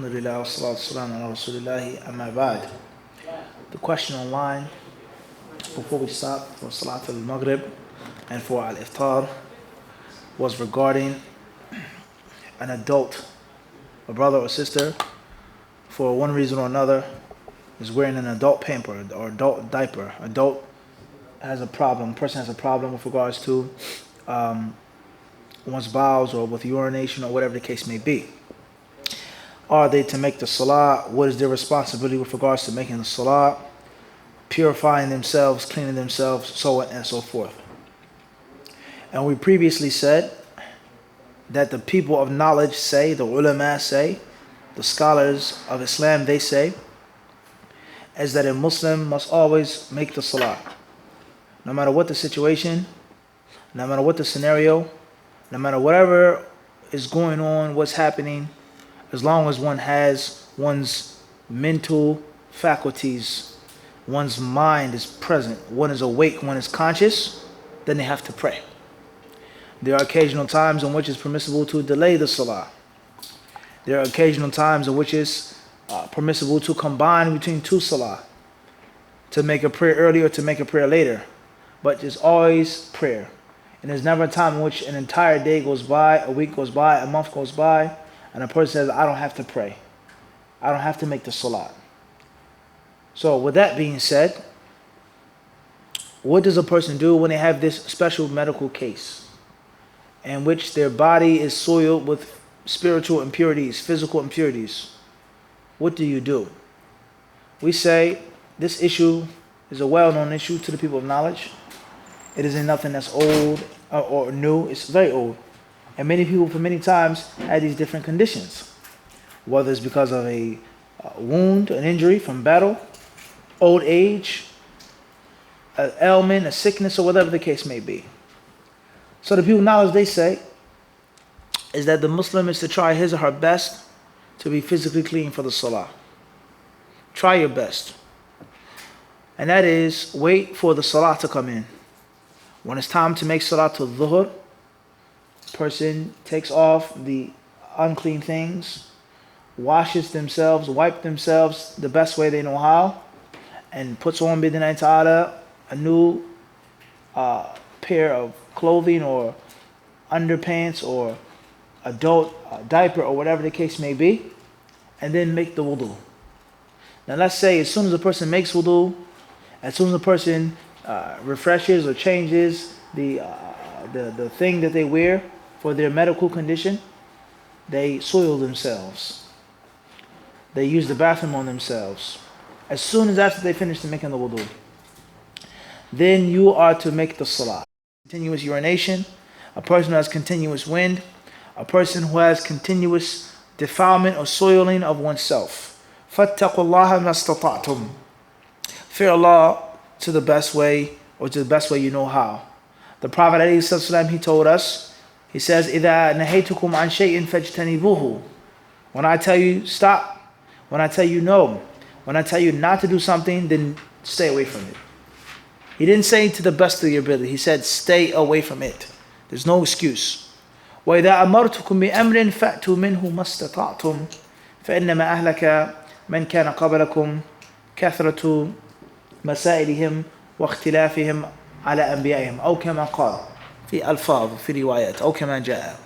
Alhamdulillah, wa salatu salam ala rasulillahi, amma ba'd. The question online, before we start for Salat al-Maghrib and for al-Iftar, was regarding an adult, a brother or sister, for one reason or another, is wearing an adult pamper or adult diaper. Adult has a problem, person has a problem with regards to one's bowels or with urination or whatever the case may be. Are they to make the salah? What is their responsibility with regards to making the salah? Purifying themselves, cleaning themselves, so on and so forth. And we previously said that the people of knowledge say, the ulama say, the scholars of Islam, they say, is that a Muslim must always make the salah. No matter what the situation, no matter what the scenario, no matter whatever is going on, what's happening, as long as one has one's mental faculties, one's mind is present, one is awake, one is conscious, then they have to pray. There are occasional times in which it's permissible to delay the salah. There are occasional times in which it's permissible to combine between two salah, to make a prayer early or to make a prayer later. But it's always prayer. And there's never a time in which an entire day goes by, a week goes by, a month goes by, and a person says, I don't have to pray. I don't have to make the salat. So with that being said, what does a person do when they have this special medical case in which their body is soiled with spiritual impurities, physical impurities? What do you do? We say this issue is a well-known issue to the people of knowledge. It isn't nothing that's old or new. It's very old. And many people for many times had these different conditions, whether it's because of a wound, an injury from battle, old age, an ailment, a sickness, or whatever the case may be. So the people of knowledge, they say, is that the Muslim is to try his or her best to be physically clean for the salah. Try your best. And that is, wait for the salah to come in. When it's time to make salah to dhuhr, person takes off the unclean things, washes themselves, wipe themselves the best way they know how, and puts on bid'inai ta'ala a new pair of clothing or underpants or adult diaper or whatever the case may be, and then make the wudu. Now let's say as soon as a person makes wudu, as soon as a person refreshes or changes the thing that they wear for their medical condition, they soil themselves. They use the bathroom on themselves. As soon as after they finish making the wudu, then you are to make the salah. Continuous urination, a person who has continuous wind, a person who has continuous defilement or soiling of oneself. فَاتَّقُوا اللَّهَ مَا اسْتَطَعْتُمْ. Fear Allah to the best way, or to the best way you know how. The Prophet ﷺ, he told us, he says, إِذَا نَهَيْتُكُمْ عَنْ شَيْءٍ فَاجْتَنِبُوهُ. When I tell you stop, when I tell you no, when I tell you not to do something, then stay away from it. He didn't say to the best of your ability. He said stay away from it. There's no excuse. وَإِذَا أَمَرْتُكُمْ بِأَمْرٍ فَأْتُوا مِنْهُ مَا اسْتَطَعْتُمْ فَإِنَّمَا أَهْلَكَ مَنْ كَانَ قَبْلَكُمْ كَثْرَةُ مسائلهم واختلافهم على أنبيائهم أو كما قال في ألفاظ في روايات أو كما جاء.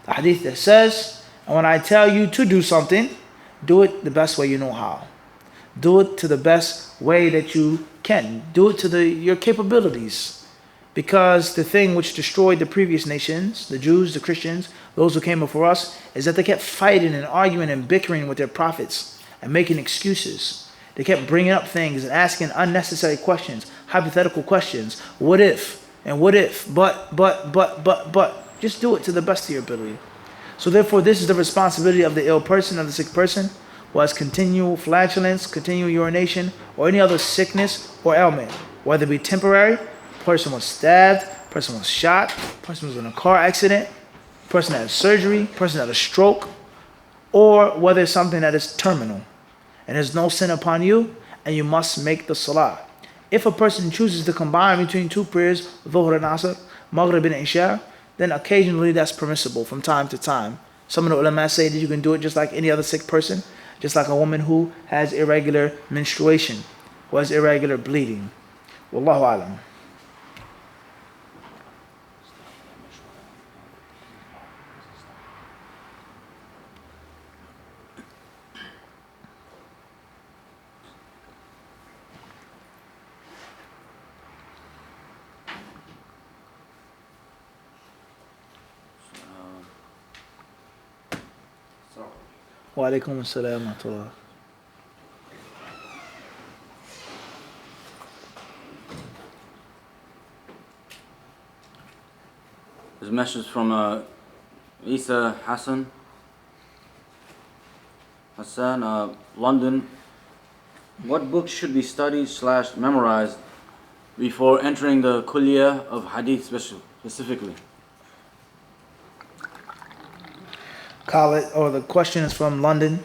The hadith that says, and when I tell you to do something, do it the best way you know how. Do it to the best way that you can. Do it to your capabilities. Because the thing which destroyed the previous nations, the Jews, the Christians, those who came before us, is that they kept fighting and arguing and bickering with their prophets and making excuses. They kept bringing up things and asking unnecessary questions, hypothetical questions. What if? And what if? But. Just do it to the best of your ability. So therefore, this is the responsibility of the ill person, of the sick person, who has continual flatulence, continual urination, or any other sickness or ailment. Whether it be temporary, person was stabbed, person was shot, person was in a car accident, person had surgery, person had a stroke, or whether it's something that is terminal. And there's no sin upon you, and you must make the salah. If a person chooses to combine between two prayers, Dhuhr and Asr, Maghrib and Isha, then occasionally that's permissible from time to time. Some of the ulama say that you can do it just like any other sick person. Just like a woman who has irregular menstruation or has irregular bleeding. Wallahu alam. Wa alaikum assalam wa rahmatullah. There's a message from Isa Hassan, London. What books should be studied / memorized before entering the kulliyah of hadith specifically? The question is from London.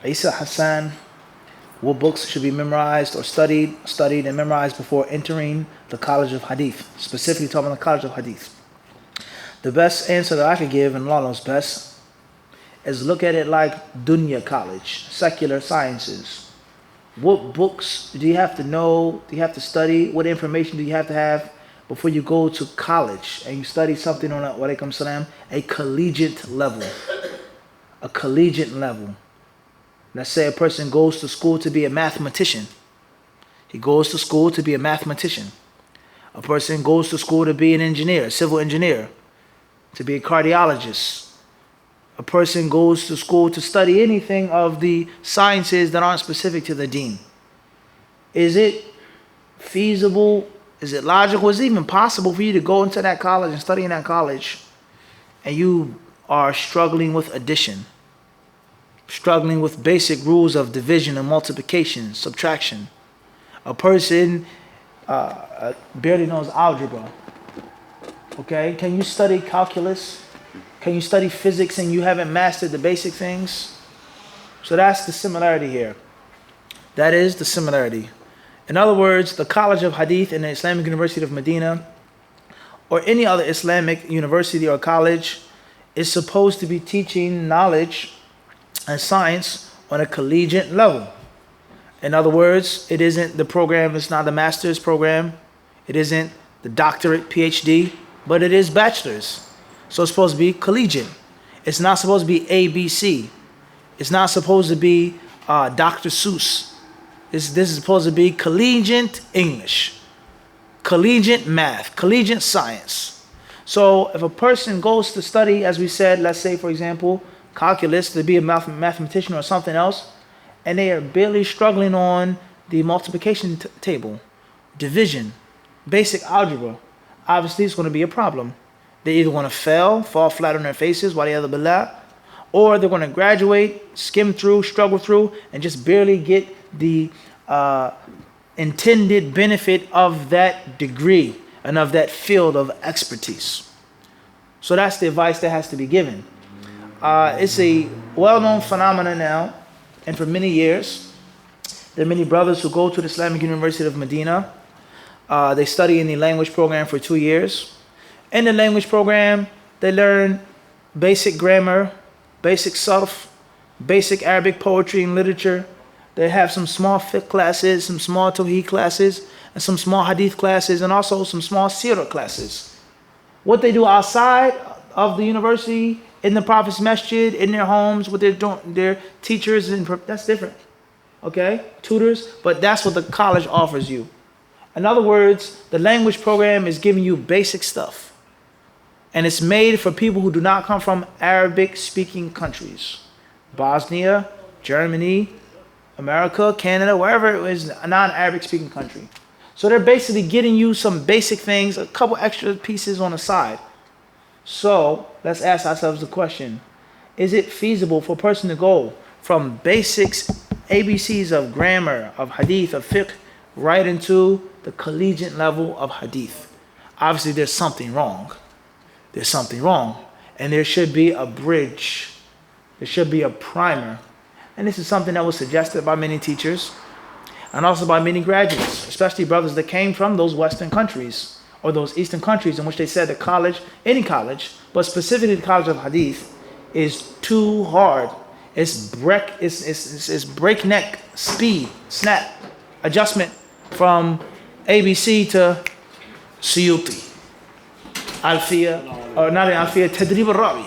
Isa Hassan. What books should be memorized or studied and memorized before entering the College of Hadith? Specifically talking about the College of Hadith. The best answer that I could give, and Allah knows best, is look at it like dunya college, secular sciences. What books do you have to know, do you have to study? What information do you have to have before you go to college and you study something on a collegiate level? A collegiate level. Let's say a person goes to school to be a mathematician. He goes to school to be a mathematician. A person goes to school to be an engineer, a civil engineer, to be a cardiologist. A person goes to school to study anything of the sciences that aren't specific to the deen. Is it feasible? Is it logical? Is it even possible for you to go into that college and study in that college and you are struggling with addition? Struggling with basic rules of division and multiplication, subtraction. A person barely knows algebra. Okay, can you study calculus? Can you study physics and you haven't mastered the basic things? So that's the similarity here. That is the similarity. In other words, the College of Hadith in the Islamic University of Medina or any other Islamic university or college is supposed to be teaching knowledge and science on a collegiate level. In other words, it isn't the program, it's not the master's program, it isn't the doctorate, PhD, but it is bachelor's. So it's supposed to be collegiate. It's not supposed to be ABC. It's not supposed to be Dr. Seuss. This is supposed to be collegiate English, collegiate math, collegiate science. So if a person goes to study, as we said, let's say, for example, calculus, to be a mathematician or something else, and they are barely struggling on the multiplication table, division, basic algebra, obviously it's going to be a problem. They either want to fall flat on their faces, billah, or they're going to graduate, skim through, struggle through, and just barely get the intended benefit of that degree and of that field of expertise. So that's the advice that has to be given. It's a well-known phenomenon now, and for many years, there are many brothers who go to the Islamic University of Medina. They study in the language program for 2 years. In the language program, they learn basic grammar, basic sarf, basic Arabic poetry and literature. They have some small fiqh classes, some small tawheed classes, and some small hadith classes, and also some small seerah classes. What they do outside of the university, in the Prophet's masjid, in their homes, with their teachers, and that's different. Okay? Tutors, but that's what the college offers you. In other words, the language program is giving you basic stuff. And it's made for people who do not come from Arabic-speaking countries. Bosnia, Germany, America, Canada, wherever it is a non-Arabic-speaking country. So they're basically getting you some basic things, a couple extra pieces on the side. So let's ask ourselves the question, is it feasible for a person to go from basics, ABCs of grammar, of hadith, of fiqh, right into the collegiate level of hadith? Obviously, there's something wrong. There's something wrong. And there should be a bridge. There should be a primer. And this is something that was suggested by many teachers and also by many graduates, especially brothers that came from those Western countries or those Eastern countries in which they said that college, any college, but specifically the College of Hadith, is too hard. It's breakneck speed, snap, adjustment from ABC to Suyuti. Alfiya, or not Alfiya, Tadrib al-Rawi.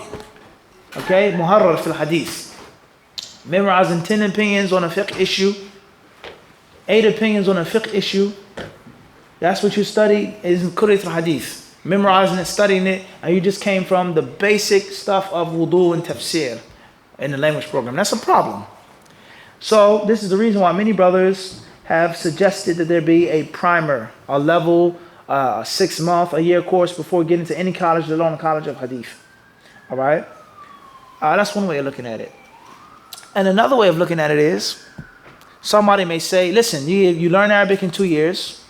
Okay, Muharrar fil Hadith. Memorizing 10 opinions on a fiqh issue, 8 opinions on a fiqh issue. That's what you study is Qur'at al-Hadith. Memorizing it, studying it, and you just came from the basic stuff of wudu and tafsir in the language program. That's a problem. So this is the reason why many brothers have suggested that there be a primer, a level, a 6-month, a year course before getting to any college, let alone a college of hadith. All right? That's one way of looking at it. And another way of looking at it is, somebody may say, listen, you learn Arabic in 2 years.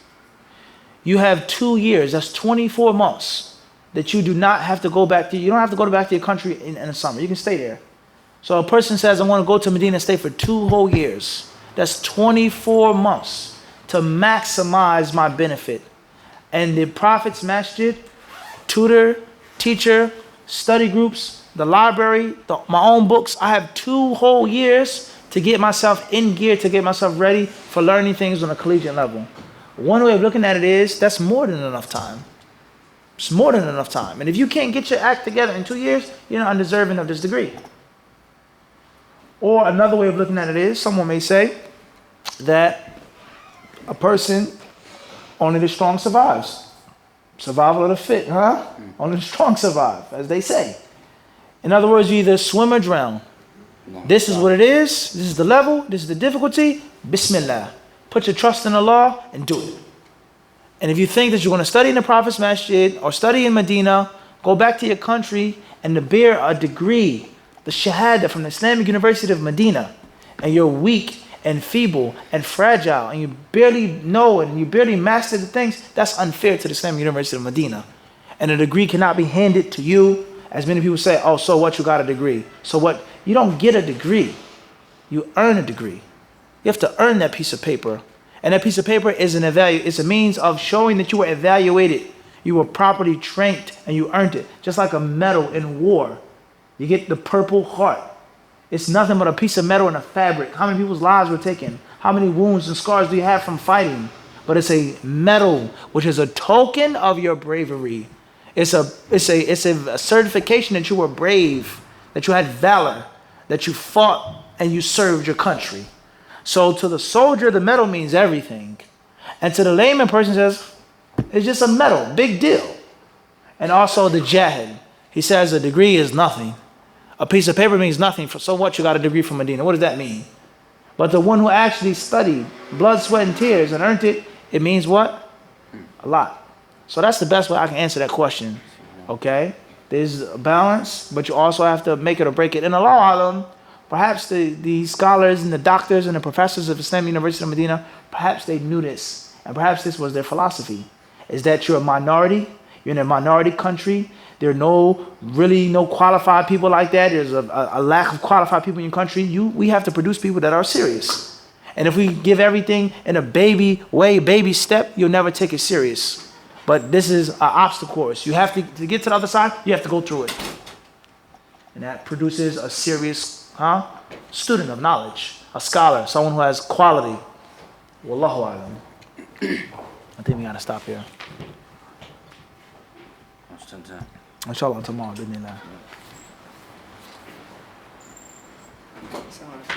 You have 2 years, that's 24 months that you do not have to go back to. You don't have to go back to your country in the summer. You can stay there. So a person says, I want to go to Medina and stay for 2 whole years. That's 24 months to maximize my benefit. And the Prophet's Masjid, tutor, teacher, study groups, the library, my own books. I have 2 whole years to get myself in gear, to get myself ready for learning things on a collegiate level. One way of looking at it is, that's more than enough time. It's more than enough time. And if you can't get your act together in 2 years, you're not undeserving of this degree. Or another way of looking at it is, someone may say that a person, only the strong survives. Survival of the fit, huh? Only the strong survive, as they say. In other words, you either swim or drown. This is what it is. This is the level. This is the difficulty. Bismillah. Put your trust in Allah and do it. And if you think that you're going to study in the Prophet's Masjid or study in Medina, go back to your country and to bear a degree, the Shahada from the Islamic University of Medina, and you're weak and feeble and fragile and you barely know and you barely master the things, that's unfair to the Islamic University of Medina. And a degree cannot be handed to you. As many people say, oh, so what, you got a degree? So what? You don't get a degree. You earn a degree. You have to earn that piece of paper. And that piece of paper is it's a means of showing that you were evaluated. You were properly trained and you earned it. Just like a medal in war. You get the Purple Heart. It's nothing but a piece of metal and a fabric. How many people's lives were taken? How many wounds and scars do you have from fighting? But it's a medal, which is a token of your bravery. It's a certification that you were brave, that you had valor, that you fought and you served your country. So to the soldier, the medal means everything. And to the layman person says, it's just a medal, big deal. And also the jahid, he says a degree is nothing. A piece of paper means nothing. So what, you got a degree from Medina? What does that mean? But the one who actually studied, blood, sweat, and tears, and earned it, it means what? A lot. So that's the best way I can answer that question. Okay? There's a balance, but you also have to make it or break it. In Allah Alam, perhaps the scholars and the doctors and the professors of Islamic University of Medina, perhaps they knew this. And perhaps this was their philosophy. Is that you're a minority, you're in a minority country, there are no qualified people like that. There's a lack of qualified people in your country. We have to produce people that are serious. And if we give everything in a baby step, you'll never take it serious. But this is an obstacle course. You have to get to the other side, you have to go through it. And that produces a serious student of knowledge, a scholar, someone who has quality. Wallahu alam. I think we gotta stop here. Inshallah tomorrow, didn't